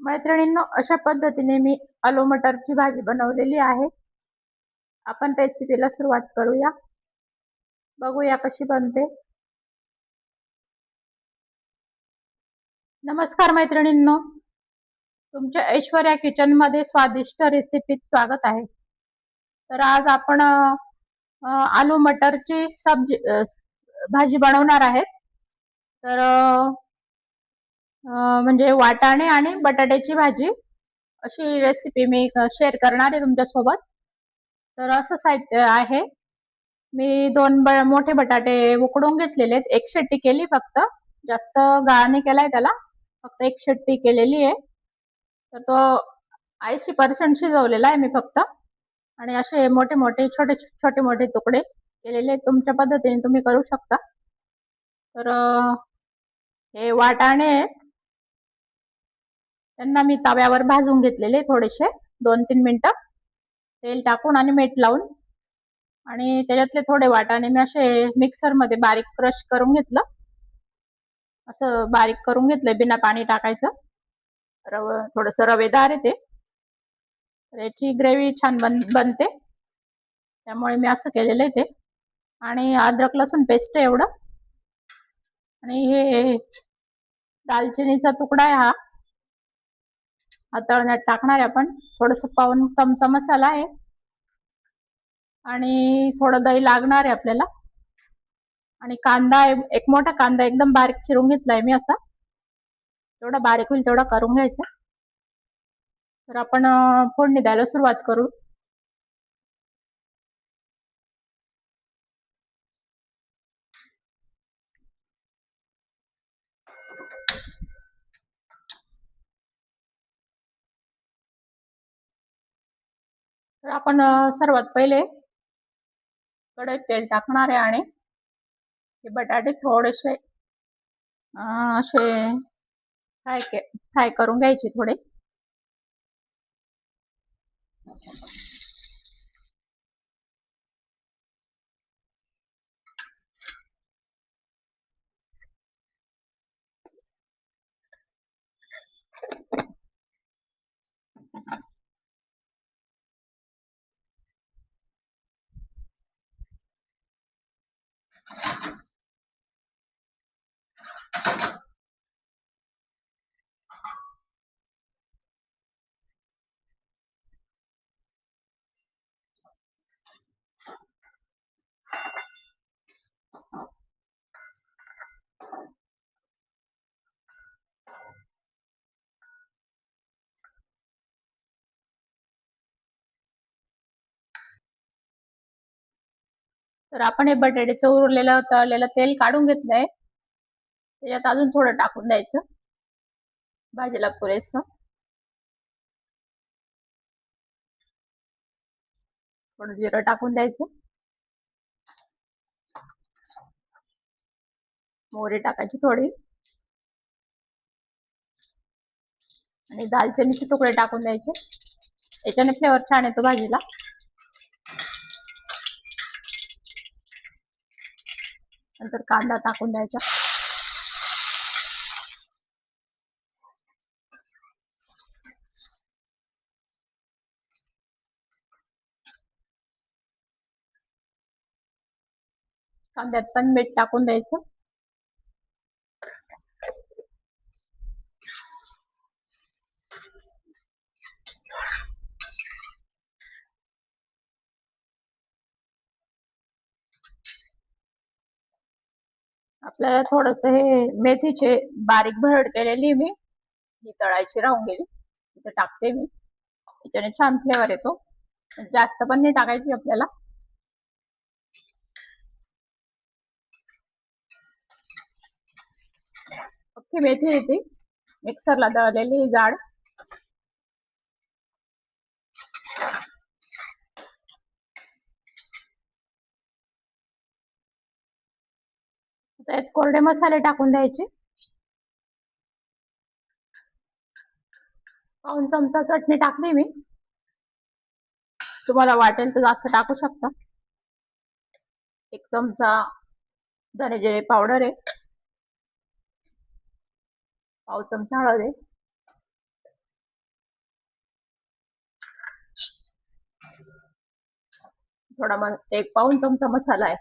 मैत्रिणींनो, अशा पद्धतीने मी आलू मटरची भाजी बनवलेली आहे. आपण रेसिपीला सुरुवात करूया. बघूया कशी बनते. नमस्कार मैत्रिणींनो, तुमच्या ऐश्वर्या किचन मध्ये स्वादिष्ट रेसिपीत स्वागत आहे. तर आज आपण आलू मटरची भाजी बनवणार आहेत. तर म्हणजे वाटाणे आणि बटाट्याची भाजी अशी रेसिपी मी शेअर करणार आहे तुमच्या सोबत. तर असं साहित्य आहे. मी दोन मोठे बटाटे उकडून घेतलेले आहेत. एक शेट्टी केली, फक्त जास्त गाळ नाही केलाय त्याला, फक्त एक शेट्टी केलेली आहे. तर तो 80% शिजवलेला आहे मी फक्त. आणि असे मोठे मोठे छोटे छोटे मोठे तुकडे केलेले तुमच्या पद्धतीने तुम्ही करू शकता. तर हे वाटाणे त्यांना मी तव्यावर भाजून घेतलेले थोडेसे 2-3 मिनिटं तेल टाकून आणि मीठ लावून. आणि त्याच्यातले थोडे वाटाणे मी असे मिक्सर मध्ये बारीक क्रश करून घेतलं. असं बारीक करून घेतलंय बिना पाणी टाकायचं. थोडस रवेदार आहे ते. याची ग्रेव्ही छान बनते, त्यामुळे मी असं केलेलं आहे ते. आणि अद्रक लसूण पेस्ट एवढं. आणि हे दालचिनीचा तुकडा आहे हा तळण्यात टाकणार आहे आपण. थोडस पाऊण चमचा मसाला आहे आणि थोडं दही लागणार आहे आपल्याला. आणि कांदा, एक मोठा कांदा एकदम बारीक चिरून घेतलाय मी असा. जेवढा बारीक होईल तेवढा करून घ्यायचा. तर आपण फोडणी द्यायला सुरुवात करू. तर आपण सर्वात पहिले कढईत तेल टाकणार आहे आणि हे बटाटे थोडेसे असे फ्राय करून घ्यायचे थोडे. तर आपण हे बटाट्याचं उरलेलं तळलेलं तेल काढून घेतलंय. त्याच्यात अजून थोडं टाकून द्यायचं भाजीला पुरेसं. थोडं जिरं टाकून द्यायचं. मोहरी टाकायची थोडी. आणि दालचिनीचे तुकडे टाकून द्यायचे. याच्याने फ्लेवर छान येतो भाजीला. नंतर कांदा टाकून द्यायचा. कांद्यात पण मीठ टाकून द्यायचं. आपल्याला थोडस हे मेथीचे बारीक भरड केलेली मी ही तळायची राहून गेली, इथे टाकते मी. याच्याने छान फ्लेवर येतो. जास्त पण नाही टाकायची आपल्याला. अख्खी मेथी येते मिक्सरला दळलेली जाड. त्यात कोरडे मसाले टाकून द्यायचे. पाऊण चमचा चटणी टाकली मी. तुम्हाला वाटेल तर जास्त टाकू शकता. 1 चमचा धने जिरे पावडर आहे. पाव चमचा हळद आहे. थोडा मग 1 पाऊण चमचा मसाला आहे.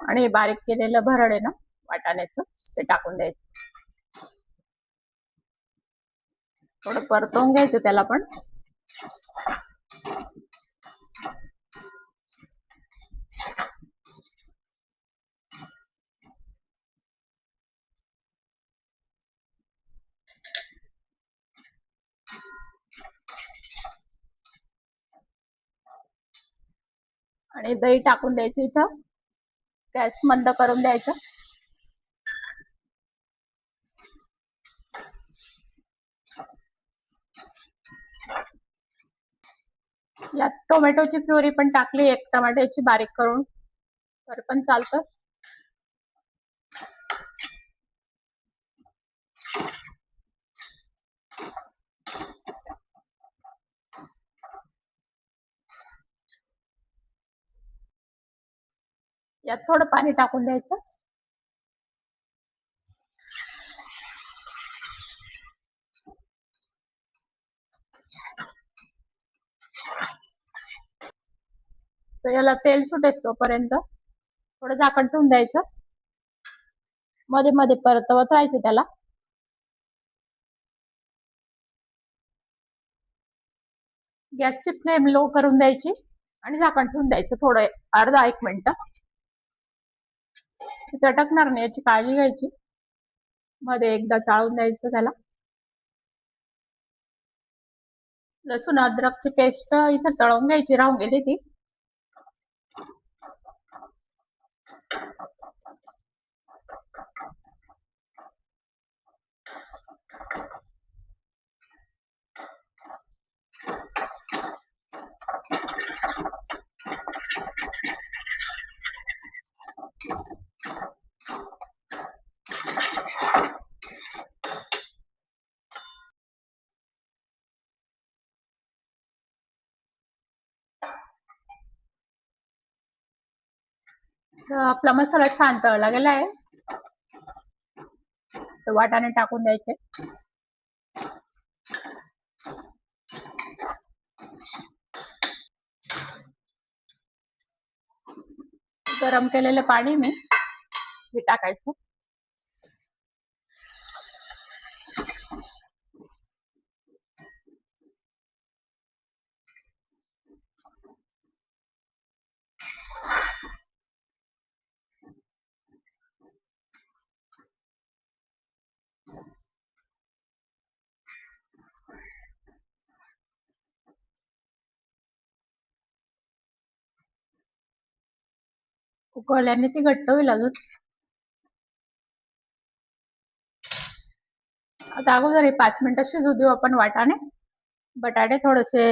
आणि बारीक केलेलं भरड आहे ना वाटाण्याचं, ते टाकून द्यायचं. थोडं परतवून घ्यायचं त्याला पण. आणि दही टाकून द्यायचं इथं. गॅस मंद करून द्यायचं. यात टोमॅटोची प्युरी पण टाकली, 1 टमाट्याची बारीक करून, तर पण चालतं. यात थोडं पाणी टाकून द्यायचं. तर याला तेल सुटेल तोपर्यंत थोडं झाकण ठेवून द्यायचं. मध्ये मध्ये परतवत राहायचं त्याला. गॅसची फ्लेम लो करून द्यायची आणि झाकण ठेवून द्यायचं थोडं, अर्धा 1 मिनिट. चटकणार नाही याची काळजी घ्यायची. मध्ये एकदा चाळून द्यायचं त्याला. लसूण अद्रकची पेस्ट इथं तळून घ्यायची, राहून गेली ती. आपला मसाला छान तळला गेला आहे. तर वाटाणे टाकून द्यायचे. गरम केलेलं पाणी हे टाकायचं. उकळल्याने ती घट्ट होईल अजून. आता अगोदर 5 मिनिटं शिजू देऊ आपण वाटाणे. बटाटे थोडेसे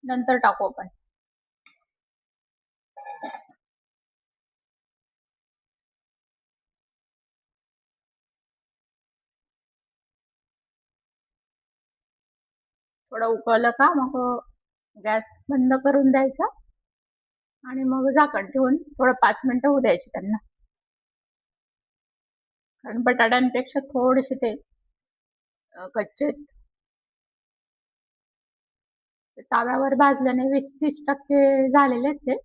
नंतर टाकू आपण. थोडं उकळलं का मग गॅस बंद करून द्यायचा आणि मग झाकण ठेवून थोडं 5 मिनिटं होऊ द्यायची त्यांना. कारण बटाट्यांपेक्षा थोडेसे ते कच्चे ताव्यावर भाजल्याने 20-30% झालेले आहेत ते.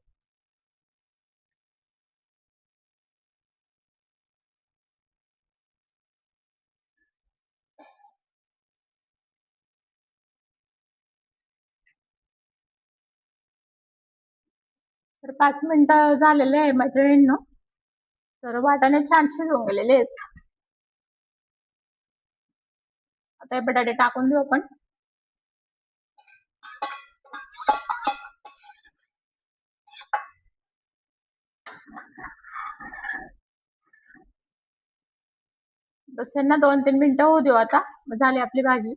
तर 5 मिनिटं झालेले आहे मैत्रिणींनो. तर वाटाणे छान शिजवून गेलेले आहेत. आता हे बटाटे टाकून देऊ आपण. बस यांना 2-3 मिनिटं होऊ देऊ आता. मग झाली आपली भाजी.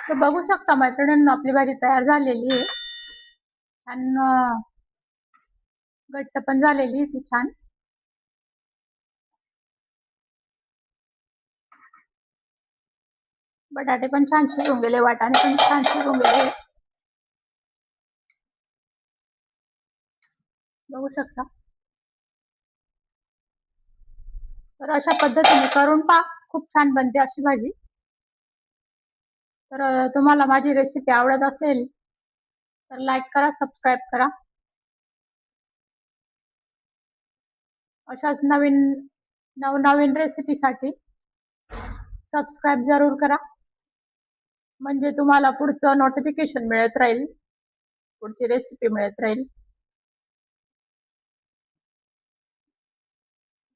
तर बघू शकता मैत्रिणींनो, आपली भाजी तयार झालेली आहे. छान घट्ट पण झालेली आहे ती छान. बटाटे पण छान शिजून गेले, वाटाणे पण छान शिजून गेले. बघू शकता. तर अशा पद्धतीने करून पहा, खूप छान बनते अशी भाजी. तर तुम्हाला माझी रेसिपी आवडत असेल तर लाईक करा, सबस्क्राईब करा. अशाच नवनवीन रेसिपीसाठी सबस्क्राईब जरूर करा, म्हणजे तुम्हाला पुढचं नोटिफिकेशन मिळत राहील, पुढची रेसिपी मिळत राहील.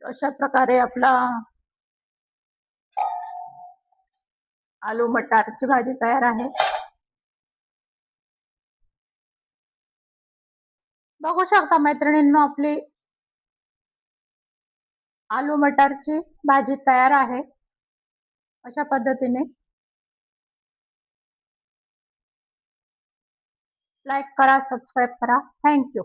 अशा प्रकारे आपला आलू मटारची भाजी तयार आहे. बघू शकता मैत्रिणींनो, आपली आलू मटारची भाजी तयार आहे अशा पद्धतीने. लाईक करा, सबस्क्राईब करा. Thank you.